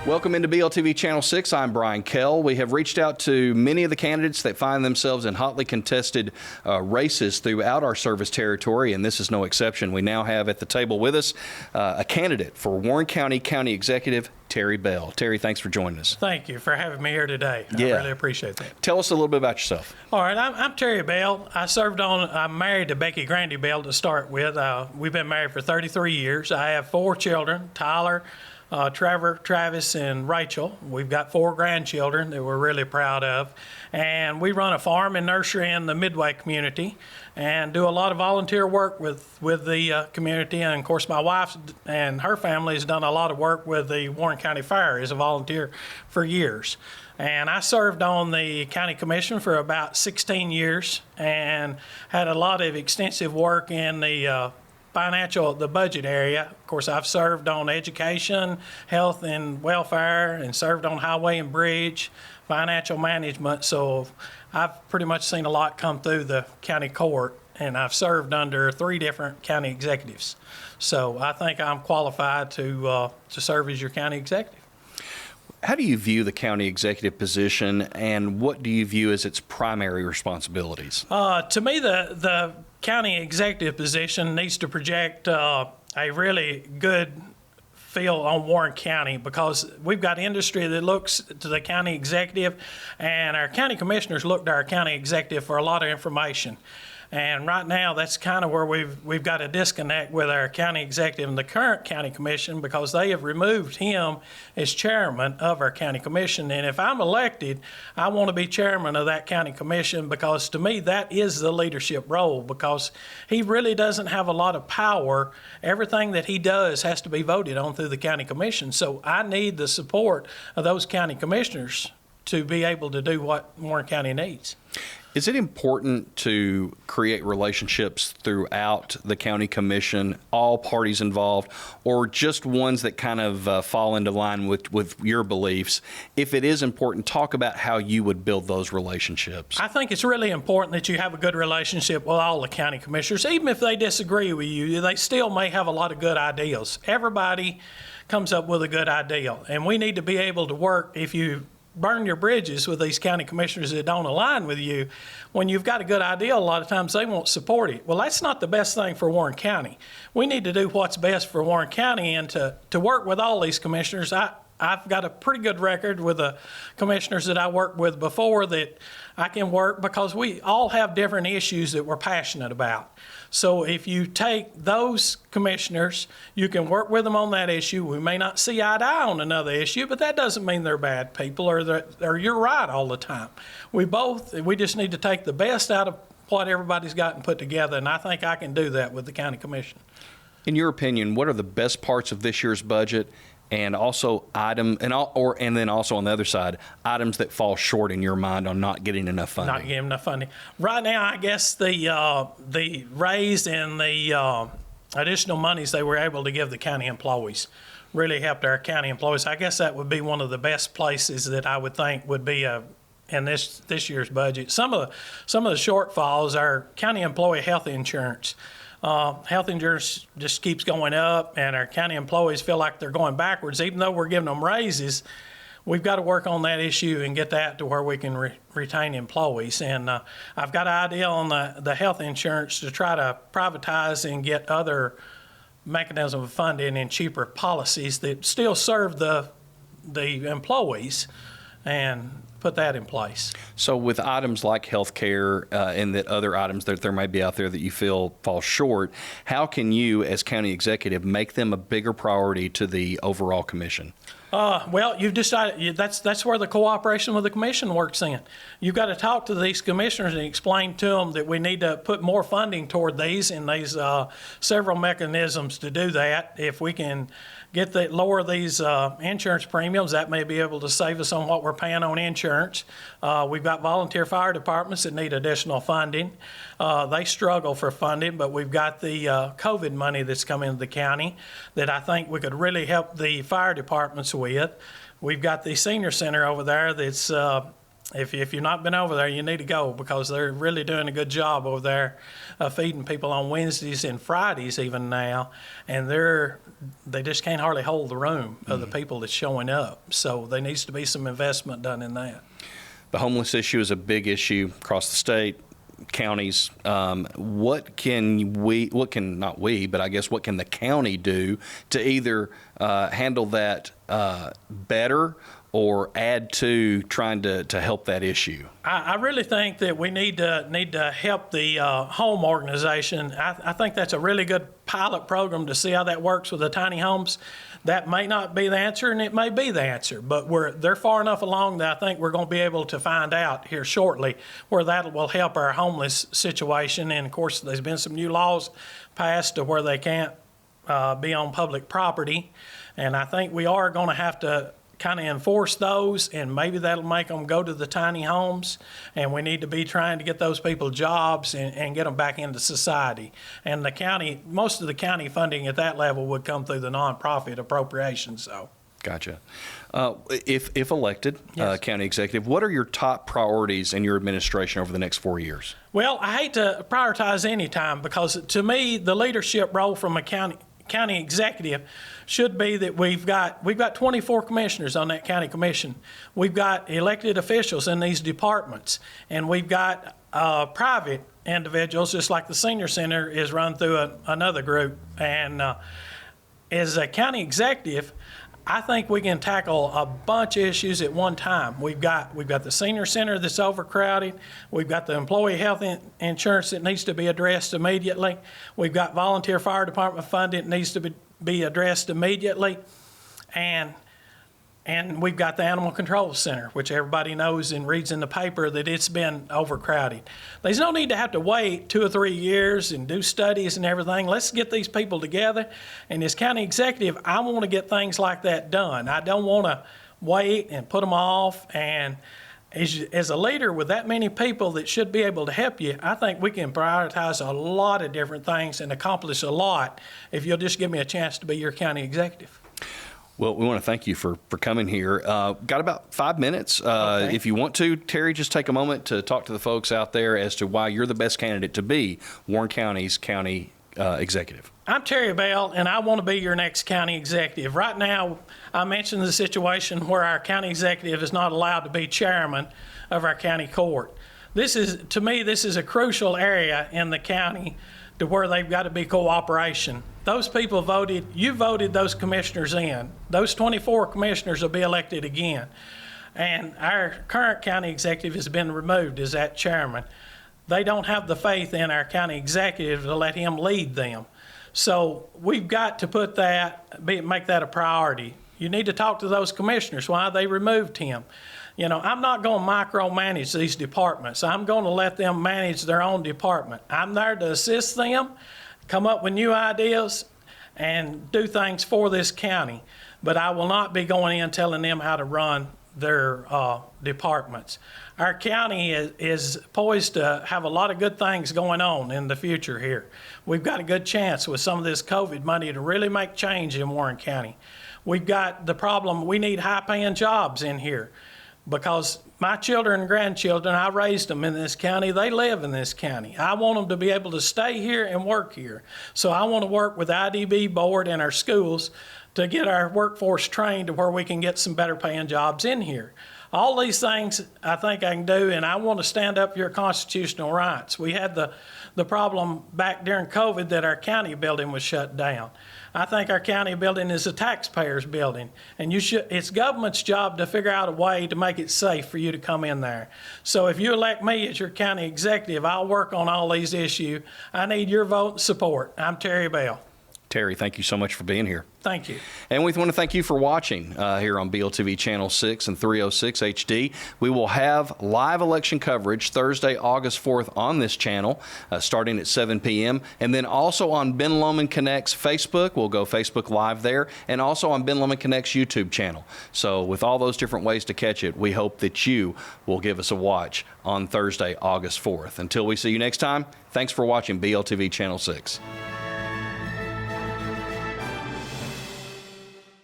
Welcome into BLTV Channel 6. I'm Brian Kell. We have reached out to many of the candidates that find themselves in hotly contested races throughout our service territory, and this is no exception. We now have at the table with us a candidate for Warren County County Executive, Terry Bell. Terry, thanks for joining us. Thank you for having me here today. I really appreciate that. Tell us a little bit about yourself. All right, I'm Terry Bell. I'm married to Becky Grandy Bell to start with. We've been married for 33 years. I have 4 children, Tyler, Trevor, Travis, and Rachel. We've got 4 grandchildren that we're really proud of. And we run a farm and nursery in the Midway community and do a lot of volunteer work with the community. And of course, my wife and her family has done a lot of work with the Warren County Fair as a volunteer for years. And I served on the county commission for about 16 years and had a lot of extensive work in the the budget area. Of course, I've served on education, health and welfare, and served on highway and bridge, financial management. So I've pretty much seen a lot come through the county court, and I've served under 3 different county executives. So I think I'm qualified to serve as your county executive. How do you view the county executive position, and what do you view as its primary responsibilities? To me, the county executive position needs to project a really good feel on Warren County, because we've got industry that looks to the county executive, and our county commissioners look to our county executive for a lot of information. And right now, that's kind of where we've got a disconnect with our county executive and the current county commission, because they have removed him as chairman of our county commission. And if I'm elected, I want to be chairman of that county commission, because to me, that is the leadership role, because he really doesn't have a lot of power. Everything that he does has to be voted on through the county commission. So I need the support of those county commissioners to be able to do what Warren County needs. Is it important to create relationships throughout the county commission, all parties involved, or just ones that kind of fall into line with your beliefs? If it is important, talk about how you would build those relationships. I think it's really important that you have a good relationship with all the county commissioners. Even if they disagree with you, they still may have a lot of good ideas. Everybody comes up with a good idea, and we need to be able to work. If you burn your bridges with these county commissioners that don't align with you, when you've got a good idea, a lot of times they won't support it. Well, that's not the best thing for Warren County. We need to do what's best for Warren County, and to work with all these commissioners. I've got a pretty good record with the commissioners that I worked with before that I can work, because we all have different issues that we're passionate about. So if you take those commissioners, you can work with them on that issue. We may not see eye to eye on another issue, but that doesn't mean they're bad people or you're right all the time. We just need to take the best out of what everybody's got and put together, and I think I can do that with the county commission. In your opinion, what are the best parts of this year's budget, and also and then also on the other side, items that fall short in your mind on not getting enough funding? Not getting enough funding. Right now, I guess the raise and the additional monies they were able to give the county employees really helped our county employees. I guess that would be one of the best places that I would think would be in this year's budget. Some of the shortfalls are county employee health insurance. Health insurance just keeps going up, and our county employees feel like they're going backwards. Even though we're giving them raises, we've got to work on that issue and get that to where we can retain employees. And I've got an idea on the health insurance to try to privatize and get other mechanism of funding and cheaper policies that still serve the employees, and put that in place. So with items like health care and that other items that there may be out there that you feel fall short, how can you as county executive make them a bigger priority to the overall commission? Well, you've decided that's where the cooperation with the commission works in. You've got to talk to these commissioners and explain to them that we need to put more funding toward these, and these several mechanisms to do that. If we can lower these insurance premiums, that may be able to save us on what we're paying on insurance. We've got volunteer fire departments that need additional funding. They struggle for funding, but we've got the COVID money that's come into the county that I think we could really help the fire departments with. We've got the senior center over there that's If you've not been over there, you need to go, because they're really doing a good job over there feeding people on Wednesdays and Fridays even now, and they just can't hardly hold the room of the people that's showing up. So there needs to be some investment done in that. The homeless issue is a big issue across the state, counties. What can the county do to either handle that better or add to trying to help that issue? I really think that we need to help the home organization. I think that's a really good pilot program to see how that works with the tiny homes. That may not be the answer, and it may be the answer, but they're far enough along that I think we're going to be able to find out here shortly where that will help our homeless situation. And of course, there's been some new laws passed to where they can't be on public property, and I think we are going to have to kind of enforce those, and maybe that'll make them go to the tiny homes. And we need to be trying to get those people jobs and get them back into society. And the county, most of the county funding at that level would come through the nonprofit appropriations. So. Gotcha. If elected, Yes. county executive, what are your top priorities in your administration over the next 4 years? Well, I hate to prioritize any time, because to me, the leadership role from a county executive should be that we've got 24 commissioners on that county commission. We've got elected officials in these departments, and we've got private individuals, just like the senior center is run through another group. And as a county executive, I think we can tackle a bunch of issues at one time. We've got the senior center that's overcrowded. We've got the employee health insurance that needs to be addressed immediately. We've got volunteer fire department funding that needs to be addressed immediately. And we've got the Animal Control Center, which everybody knows and reads in the paper that it's been overcrowded. There's no need to have to wait 2 or 3 years and do studies and everything. Let's get these people together. And as county executive, I want to get things like that done. I don't want to wait and put them off. And as a leader with that many people that should be able to help you, I think we can prioritize a lot of different things and accomplish a lot if you'll just give me a chance to be your county executive. Well, we want to thank you for coming here. Got about 5 minutes. Okay. If you want to, Terry, just take a moment to talk to the folks out there as to why you're the best candidate to be Warren County's county executive. I'm Terry Bell, and I want to be your next county executive. Right now, I mentioned the situation where our county executive is not allowed to be chairman of our county court. To me, this is a crucial area in the county to where they've got to be cooperation. Those people voted, you voted those commissioners in. Those 24 commissioners will be elected again. And our current county executive has been removed as that chairman. They don't have the faith in our county executive to let him lead them. So we've got to make that a priority. You need to talk to those commissioners why they removed him. You know, I'm not going to micromanage these departments. I'm going to let them manage their own department. I'm there to assist them, come up with new ideas, and do things for this county. But I will not be going in telling them how to run their departments. Our county is poised to have a lot of good things going on in the future here. We've got a good chance with some of this COVID money to really make change in Warren County. We've got the problem, we need high-paying jobs in here. Because my children and grandchildren, I raised them in this county. They live in this county. I want them to be able to stay here and work here. So I want to work with the IDB board and our schools to get our workforce trained to where we can get some better paying jobs in here. All these things I think I can do, and I want to stand up for your constitutional rights. We had the problem back during COVID that our county building was shut down. I think our county building is a taxpayer's building, and it's government's job to figure out a way to make it safe for you to come in there. So if you elect me as your county executive, I'll work on all these issues. I need your vote and support. I'm Terry Bell. Terry, thank you so much for being here. Thank you. And we want to thank you for watching here on BLTV Channel 6 and 306 HD. We will have live election coverage Thursday, August 4th on this channel, starting at 7 p.m. And then also on Ben Lomond Connect's Facebook. We'll go Facebook Live there. And also on Ben Lomond Connect's YouTube channel. So with all those different ways to catch it, we hope that you will give us a watch on Thursday, August 4th. Until we see you next time, thanks for watching BLTV Channel 6.